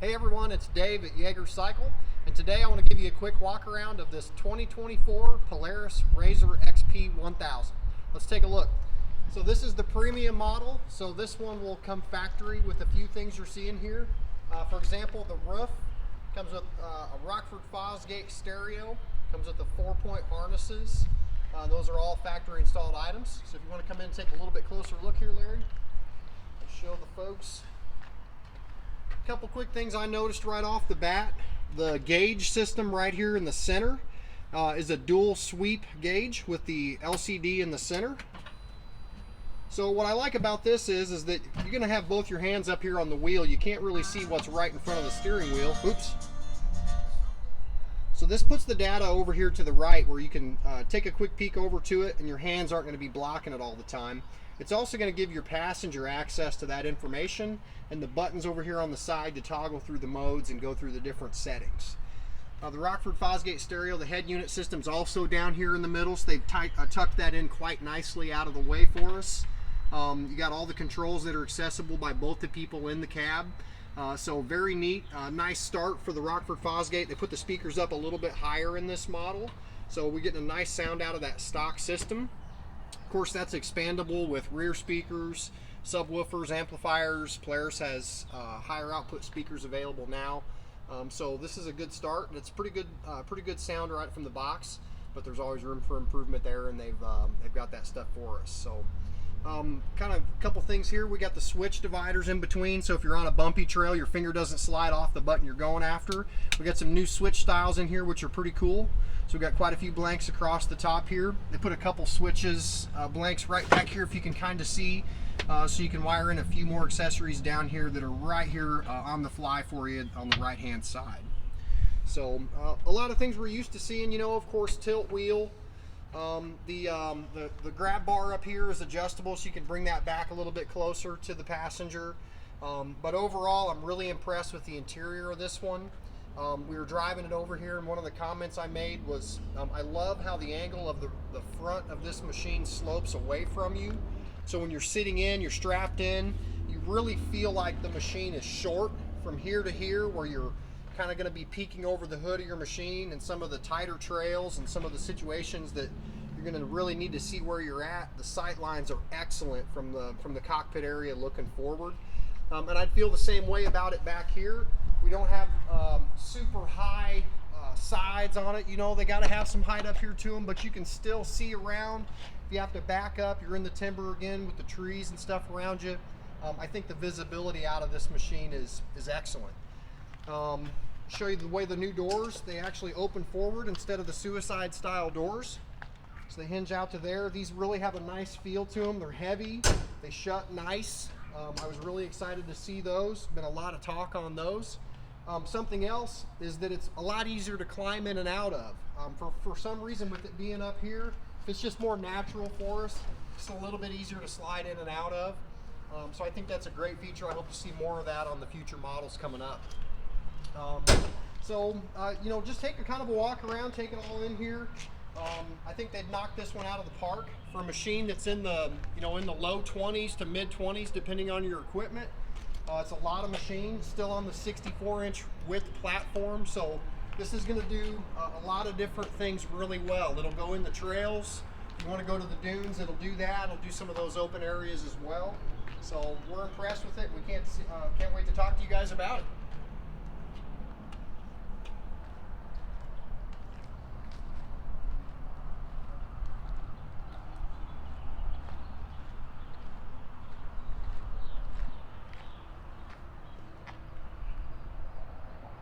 Hey everyone, it's Dave at Jaeger Cycle, and today I want to give you a quick walk around of this 2024 Polaris RZR XP 1000. Let's take a look. So this is the premium model, so this one will come factory with a few things you're seeing here. For example, the roof comes with a Rockford Fosgate stereo, comes with the 4-point harnesses. Those are all factory installed items. So if you want to come in and take a little bit closer look here, Larry, I'll show the folks. Couple quick things I noticed right off the bat. The gauge system right here in the center is a dual sweep gauge with the LCD in the center. So what I like about this is that you're going to have both your hands up here on the wheel. You can't really see what's right in front of the steering wheel. Oops. So this puts the data over here to the right where you can take a quick peek over to it and your hands aren't going to be blocking it all the time. It's also going to give your passenger access to that information and the buttons over here on the side to toggle through the modes and go through the different settings. The Rockford Fosgate stereo, the head unit system's also down here in the middle, so they've tucked that in quite nicely out of the way for us. You got all the controls that are accessible by both the people in the cab. So very neat, nice start for the Rockford Fosgate. They put the speakers up a little bit higher in this model, so we're getting a nice sound out of that stock system. Of course, that's expandable with rear speakers, subwoofers, amplifiers. Polaris has higher output speakers available now, so this is a good start. It's pretty good sound right from the box, but there's always room for improvement there, and they've got that stuff for us. So kind of a couple things here. We got the switch dividers in between, so if you're on a bumpy trail, your finger doesn't slide off the button you're going after. We got some new switch styles in here, which are pretty cool. So we've got quite a few blanks across the top here. They put a couple switches, blanks right back here if you can kind of see, so you can wire in a few more accessories down here that are right here on the fly for you on the right hand side. So a lot of things we're used to seeing, you know, of course, tilt wheel. The grab bar up here is adjustable, so you can bring that back a little bit closer to the passenger. But overall, I'm really impressed with the interior of this one. We were driving it over here, and one of the comments I made was, I love how the angle of the front of this machine slopes away from you. So when you're sitting in, you're strapped in, you really feel like the machine is short from here to here, where you're kind of going to be peeking over the hood of your machine and some of the tighter trails and some of the situations that you're going to really need to see where you're at. The sight lines are excellent from the cockpit area looking forward. And I'd feel the same way about it back here. We don't have super high sides on it. You know, they got to have some height up here to them, but you can still see around. If you have to back up, you're in the timber again with the trees and stuff around you. I think the visibility out of this machine is excellent. Show you the way the new doors, they actually open forward instead of the suicide style doors. So they hinge out to there. These really have a nice feel to them. They're heavy, they shut nice. I was really excited to see those. Been a lot of talk on those. Something else is that it's a lot easier to climb in and out of. For some reason, with it being up here, it's just more natural for us. It's a little bit easier to slide in and out of. So I think that's a great feature. I hope to see more of that on the future models coming up. You know, just take a kind of a walk around, take it all in here. I think they'd knock this one out of the park for a machine that's in the, you know, in the low 20s to mid 20s, depending on your equipment. It's a lot of machines, still on the 64-inch width platform, so this is going to do a lot of different things really well. It'll go in the trails. If you want to go to the dunes, it'll do that. It'll do some of those open areas as well. So we're impressed with it. We can't wait to talk to you guys about it.